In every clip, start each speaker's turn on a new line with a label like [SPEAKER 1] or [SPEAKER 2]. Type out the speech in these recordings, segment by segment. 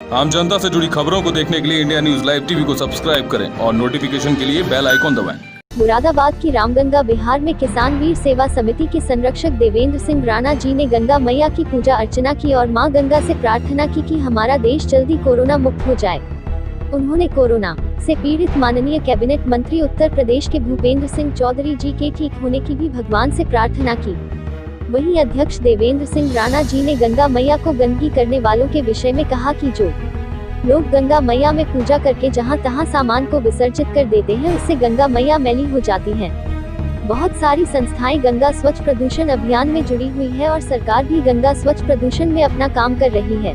[SPEAKER 1] आम जनता से जुड़ी खबरों को देखने के लिए इंडिया न्यूज लाइव टीवी को सब्सक्राइब करें और नोटिफिकेशन के लिए बेल आइकॉन दबाएं।
[SPEAKER 2] मुरादाबाद की रामगंगा विहार में किसान वीर सेवा समिति के संरक्षक देवेंद्र सिंह राणा जी ने गंगा मैया की पूजा अर्चना की और मां गंगा से प्रार्थना की कि हमारा देश जल्दी कोरोना मुक्त हो जाए। उन्होंने कोरोना से पीड़ित माननीय कैबिनेट मंत्री उत्तर प्रदेश के भूपेंद्र सिंह चौधरी जी के ठीक होने की भी भगवान से प्रार्थना की। वहीं अध्यक्ष देवेंद्र सिंह राणा जी ने गंगा मैया को गंदगी करने वालों के विषय में कहा कि जो लोग गंगा मैया में पूजा करके जहां तहां सामान को विसर्जित कर देते हैं, उससे गंगा मैया मैली हो जाती है। बहुत सारी संस्थाएं गंगा स्वच्छ प्रदूषण अभियान में जुड़ी हुई है और सरकार भी गंगा स्वच्छ प्रदूषण में अपना काम कर रही है,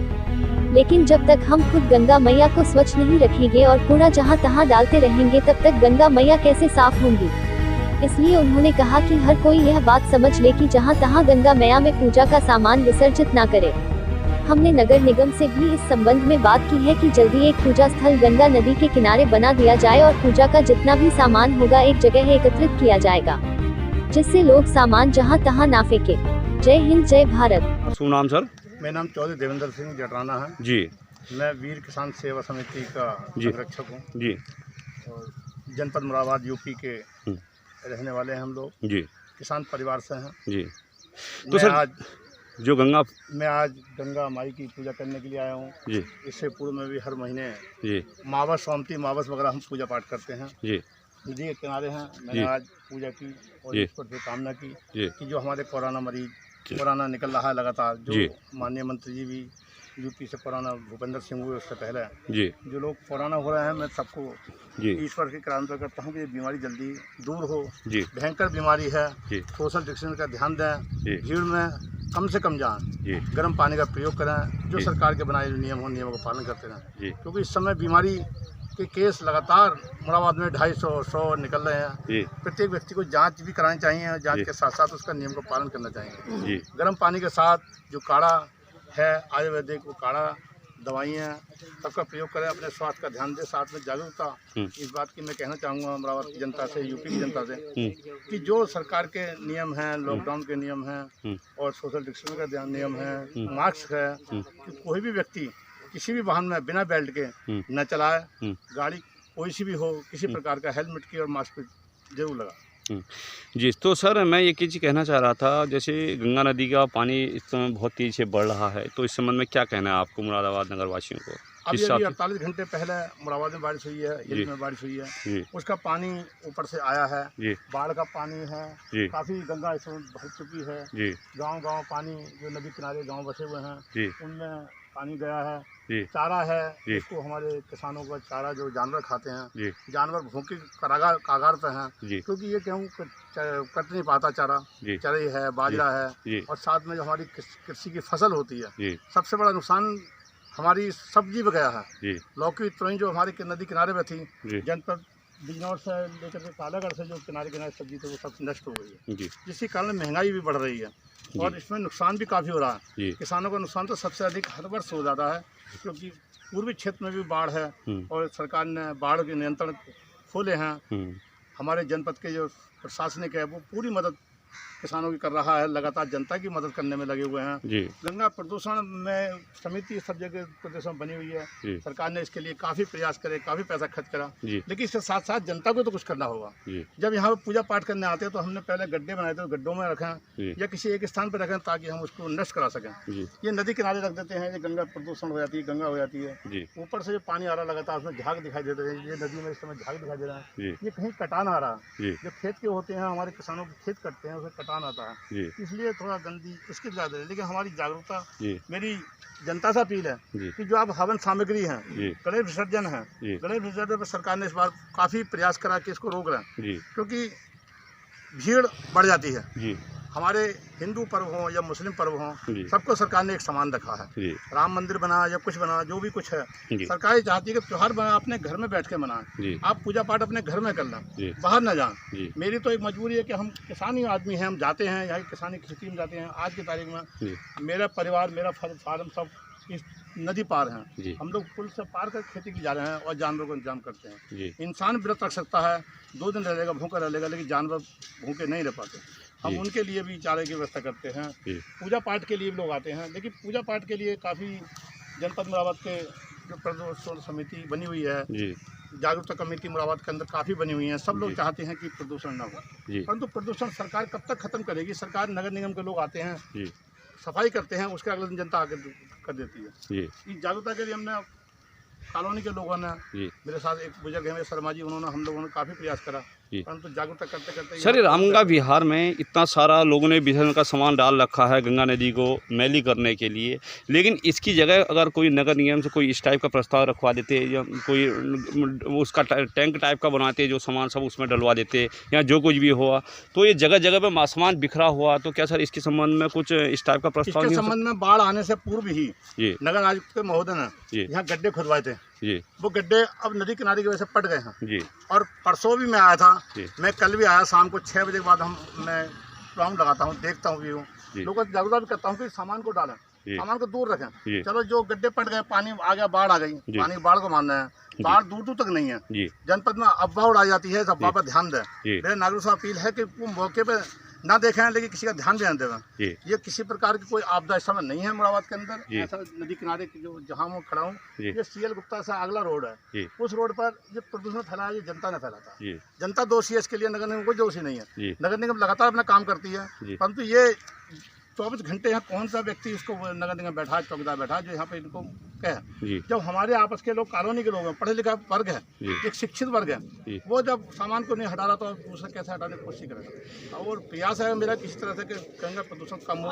[SPEAKER 2] लेकिन जब तक हम खुद गंगा मैया को स्वच्छ नहीं रखेंगे और कूड़ा जहां तहां डालते रहेंगे, तब तक गंगा मैया कैसे साफ होंगी। इसलिए उन्होंने कहा कि हर कोई यह बात समझ ले कि जहां तहां गंगा मैया में पूजा का सामान विसर्जित न करे। हमने नगर निगम से भी इस संबंध में बात की है कि जल्दी एक पूजा स्थल गंगा नदी के किनारे बना दिया जाए और पूजा का जितना भी सामान होगा एक जगह एकत्रित किया जाएगा, जिससे लोग सामान जहां तहां ना फेंके। जय हिंद, जय भारत।
[SPEAKER 3] शुभ नाम सर?
[SPEAKER 4] मेरा नाम चौधरी देवेंद्र सिंह जटराना है
[SPEAKER 3] जी।
[SPEAKER 4] मैं वीर किसान सेवा समिति का संरक्षक हूँ
[SPEAKER 3] जी।
[SPEAKER 4] और जनपद मुरादाबाद यूपी के रहने वाले हैं हम लोग।
[SPEAKER 3] जी।
[SPEAKER 4] किसान परिवार से हैं
[SPEAKER 3] जी। तो सर जो
[SPEAKER 4] मैं आज गंगा माई की पूजा करने के लिए आया हूँ
[SPEAKER 3] जी।
[SPEAKER 4] इससे पूर्व में भी हर महीने
[SPEAKER 3] जी
[SPEAKER 4] मावस सोमती मावस वगैरह हम पूजा पाठ करते हैं।
[SPEAKER 3] जी।
[SPEAKER 4] नदी के किनारे हैं, मैंने आज पूजा की और ईश्वर से कामना की कि जो हमारे कोरोना मरीज कोरोना निकल रहा है लगातार, जो माननीय मंत्री जी भी यूपी से कोरोना भूपेंद्र सिंह हुए उससे पहले
[SPEAKER 3] जी
[SPEAKER 4] जो लोग कोरोना हो रहे हैं, मैं सबको ईश्वर की प्रार्थना करता हूँ कि ये बीमारी जल्दी दूर हो। भयंकर बीमारी है, सोशल डिस्टेंस का ध्यान दें, भीड़ में कम से कम जाएं, गर्म पानी का प्रयोग करें, जो सरकार के बनाए नियम हो नियमों का पालन करते रहें, क्योंकि इस समय बीमारी के केस लगातार मुरादाबाद में 250-100 निकल रहे हैं। प्रत्येक व्यक्ति को जांच भी करानी चाहिए, जांच के साथ साथ उसका नियम का पालन करना चाहिए। गर्म पानी के साथ जो काढ़ा है आयुर्वेदिक, वो काढ़ा दवाइयाँ सबका प्रयोग करें, अपने स्वास्थ्य का ध्यान दें, साथ में जागरूकता इस बात की मैं कहना चाहूँगा मुरादाबाद की जनता से, यूपी की जनता से, कि जो सरकार के नियम हैं, लॉकडाउन के नियम हैं और सोशल डिस्टेंस का नियम है, मास्क है, कि कोई भी व्यक्ति किसी भी वाहन में बिना बेल्ट के न चलाए, गाड़ी कोई सी भी हो, किसी प्रकार का हेलमेट की और मास्क जरूर लगा।
[SPEAKER 3] जी। तो सर मैं ये चीज़ कहना चाह रहा था, जैसे गंगा नदी का पानी इस समय बहुत तेज़ी से बढ़ रहा है, तो इस संबंध में क्या कहना है आपको मुरादाबाद नगर वासियों को?
[SPEAKER 4] अभी 48 घंटे पहले मुरादाबाद में बारिश हुई है, हिल में बारिश हुई है, उसका पानी ऊपर से आया है, बाढ़ का पानी है, काफ़ी गंगा इसमें भर चुकी है। गांव-गांव पानी, जो नदी किनारे गांव बसे हुए हैं उनमें पानी गया है। चारा है, इसको हमारे किसानों का चारा जो जानवर खाते हैं, जानवर भूखे कागार पे हैं, क्योंकि ये गेहूँ कट नहीं पाता चारा, चरई है, बाजरा है, और साथ में जो हमारी कृषि की फसल होती है, सबसे बड़ा नुकसान हमारी सब्जी पे गया है। लौकी तुरई जो हमारे नदी किनारे पे थी, जनपद बिजनौर से लेकर के कालागढ़ से जो किनारे सब्जी थी वो सब नष्ट हो गई है, जिसके कारण महंगाई भी बढ़ रही है और इसमें नुकसान भी काफ़ी हो रहा है। किसानों का नुकसान तो सबसे अधिक हर वर्ष हो जाता है, क्योंकि पूर्वी क्षेत्र में भी बाढ़ है और सरकार ने बाढ़ के नियंत्रण खोले हैं। हमारे जनपद के जो प्रशासनिक है वो पूरी मदद किसानों की कर रहा है, लगातार जनता की मदद करने में लगे हुए हैं। गंगा प्रदूषण में समिति सब जगह प्रदूषण बनी हुई है, सरकार ने इसके लिए काफ़ी प्रयास करे, काफ़ी पैसा खर्च करा, लेकिन इसके साथ साथ जनता को तो कुछ करना होगा। जब यहाँ पर पूजा पाठ करने आते हैं तो हमने पहले गड्ढे बनाए थे, गड्ढों में रखें या किसी एक स्थान पर रखें ताकि हम उसको नष्ट करा सकें। ये नदी किनारे रख देते हैं, ये गंगा प्रदूषण हो जाती है, गंगा हो जाती है। ऊपर से जो पानी आ रहा लगातार उसमें झाग दिखाई देते हैं, ये नदी में इस समय झाग दिखाई दे रहा है, ये कहीं कटान आ रहा है। जो खेत के होते हैं, हमारे किसानों को खेत कटते हैं, उसे कटान आता है, इसलिए थोड़ा गंदी उसकी ज़्यादा है। लेकिन हमारी जागरूकता, मेरी जनता से अपील है कि जो आप हवन सामग्री हैं, गणेश विसर्जन है, गणेश विसर्जन पर सरकार ने इस बार काफ़ी प्रयास करा कि इसको रोक रहे हैं, क्योंकि भीड़ बढ़ जाती है। हमारे हिंदू पर्व हों या मुस्लिम पर्व हों, सबको सरकार ने एक समान रखा है। राम मंदिर बना या कुछ बना, जो भी कुछ है, सरकार ये चाहती है कि त्यौहार बना अपने घर में बैठ के मनाएं, आप पूजा पाठ अपने घर में कर लें, बाहर ना जाएं। मेरी तो एक मजबूरी है कि हम किसानी आदमी हैं, हम जाते हैं यहाँ किसानी खेती में जाते हैं। आज की तारीख में मेरा परिवार, मेरा फार्म सब इस नदी पार हैं, हम लोग पुल से पार कर खेती की जा रहे हैं और जानवरों को इंतजाम करते हैं। इंसान व्रत रख सकता है, 2 दिन रहेगा, भूखा रहेगा, लेकिन जानवर भूखे नहीं रह पाते। हम उनके लिए भी चारे की व्यवस्था करते हैं। पूजा पाठ के लिए भी लोग आते हैं, लेकिन पूजा पाठ के लिए काफ़ी जनपद मुरादाबाद के जो प्रदूषण समिति बनी हुई है,
[SPEAKER 3] जी
[SPEAKER 4] जागरूकता कमेटी मुरादाबाद के अंदर काफ़ी बनी हुई हैं। सब लोग चाहते हैं कि प्रदूषण ना हो, परंतु प्रदूषण सरकार कब तक खत्म करेगी? सरकार, नगर निगम के लोग आते हैं, सफाई करते हैं, उसके अगले दिन जनता आके कर देती है। इस जागरूकता के लिए हमने कॉलोनी के लोगों ने, मेरे साथ एक बुजुर्ग है मेरे शर्मा जी, उन्होंने, हम लोगों ने काफ़ी प्रयास करा, परंतु जागरूकता करते करते
[SPEAKER 3] सर रामगंगा विहार में इतना सारा लोगों ने विसर्जन का सामान डाल रखा है गंगा नदी को मैली करने के लिए, लेकिन इसकी जगह अगर कोई नगर निगम से कोई इस टाइप का प्रस्ताव रखवा देते या कोई उसका टैंक टाइप का बनाते जो सामान सब उसमें डलवा देते या जो कुछ भी हुआ, तो ये जगह जगह पे सामान बिखरा हुआ, तो क्या सर इसके संबंध में कुछ इस टाइप का प्रस्ताव?
[SPEAKER 4] इसके संबंध में बाढ़ आने से पूर्व ही नगर आयुक्त महोदय ने यहाँ गड्ढे खुदवाए थे
[SPEAKER 3] जी।
[SPEAKER 4] वो गड्ढे अब नदी किनारे की वजह से पट गए हैं
[SPEAKER 3] जी। और
[SPEAKER 4] परसों भी मैं आया था, मैं कल भी आया, शाम को 6 बजे के बाद मैं राउंड लगाता हूँ, देखता हूँ, लोगों को जागरूकता भी करता हूँ कि सामान को डालें, सामान को दूर रखें। चलो जो गड्ढे पट गए, पानी आ गया, बाढ़ आ गई, पानी बाढ़ को मानना है, बाढ़ दूर दूर तक नहीं है, जनपद में अफवाह उड़ाई जाती है, अफवाह पर ध्यान दें। मेरे नागरिक से अपील है कि वो मौके पर ना देखें, लेकिन किसी का ध्यान भी न दें। ये किसी प्रकार की कोई आपदा इस समय नहीं है मुरादाबाद के अंदर। ऐसा नदी किनारे जो जहाँ मैं खड़ा हूँ, ये CL गुप्ता से अगला रोड है, उस रोड पर जो प्रदूषण फैलाया ये जनता ने फैला था। जनता दोषी है, इसके लिए नगर निगम कोई दोषी नहीं है। नगर निगम लगातार अपना काम करती है, परंतु ये 24 घंटे यहाँ कौन सा व्यक्ति इसको नगर निगम बैठा, चौकीदार बैठा जो यहाँ पे इनको कहे? जब हमारे आपस के लोग, कॉलोनी के लोग हैं, पढ़े लिखा वर्ग है, एक शिक्षित वर्ग है, वो जब सामान को नहीं हटा रहा तो दूसरा कैसे हटाने की कोशिश करेगा? और प्रयास है मेरा किसी तरह से कि गंगा प्रदूषण कम हो,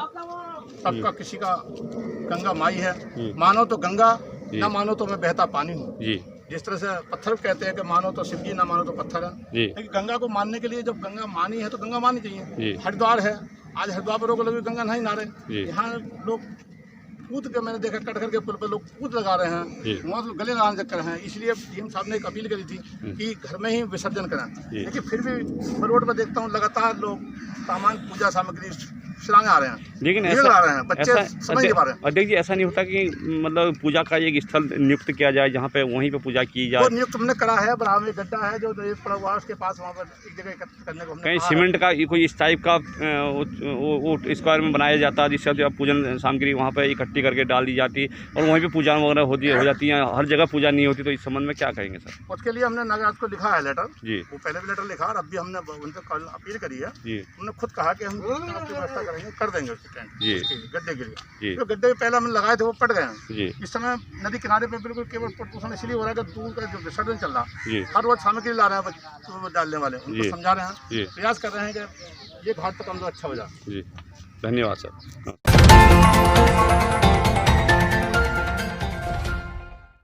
[SPEAKER 4] सबका, किसी का गंगा माई है, मानो तो गंगा, ना मानो तो मैं बहता पानी हूँ। जिस तरह से पत्थर कहते हैं कि मानो तो शिव जी, ना मानो तो पत्थर है, लेकिन गंगा को मानने के लिए जब गंगा मानी है तो गंगा माननी चाहिए। हरिद्वार है, आज हरिद्वार पर लोग गंगा नहीं नहा रहे, यहाँ लोग कूद के, मैंने देखा कट करके पुल पे लोग कूद लगा रहे हैं, वहाँ तो गले लगाने चक्कर हैं। इसलिए डीएम साहब ने एक अपील करी थी कि घर में ही विसर्जन करें, लेकिन फिर भी मैं रोड पर देखता हूँ लगातार लोग सामान, पूजा सामग्री सिलाने आ रहे हैं,
[SPEAKER 3] लेकिन
[SPEAKER 4] ऐसा आ रहे हैं, बच्चे समझ नहीं पा रहे हैं।
[SPEAKER 3] और देखिए ऐसा नहीं होता कि मतलब पूजा का एक स्थल नियुक्त किया जाए जहाँ पे वहीं पे पूजा की जाए?
[SPEAKER 4] वो नियुक्त हमने करा है, बराबर में गड्ढा है जो प्रवास के पास, वहाँ पर एक जगह एकत्र करने को हमने
[SPEAKER 3] कहीं सीमेंट का कोई इस टाइप का वो स्क्वायर में बनाया जाता है जिससे आप पूजन सामग्री वहाँ पे इकट्ठी करके डाल दी जाती और वहीं पे पूजा वगैरह हो जाती है, हर जगह पूजा नहीं होती, तो इस संबंध में क्या कहेंगे सर?
[SPEAKER 4] उसके लिए हमने नगर को लिखा है लेटर
[SPEAKER 3] जी,
[SPEAKER 4] वो पहले भी लेटर लिखा और अब भी हमने उनसे कल अपील करी है जी। हमने खुद कहा कि हम आपकी व्यवस्था करेंगे, कर देंगे जी, गड्ढे के लिए। जो गड्ढे पहले हमने लगाए थे वो पट गए हैं। इस समय नदी किनारे पे बिल्कुल केवल प्रदूषण इसलिए हो रहा है कि दूर का जो विसर्जन चल रहा है, हर रोज सामग्री ला रहे हैं डालने वाले, उनको समझा रहे हैं, प्रयास कर रहे हैं कि ये घाट तक हम लोग अच्छा हो जाए।
[SPEAKER 3] धन्यवाद सर।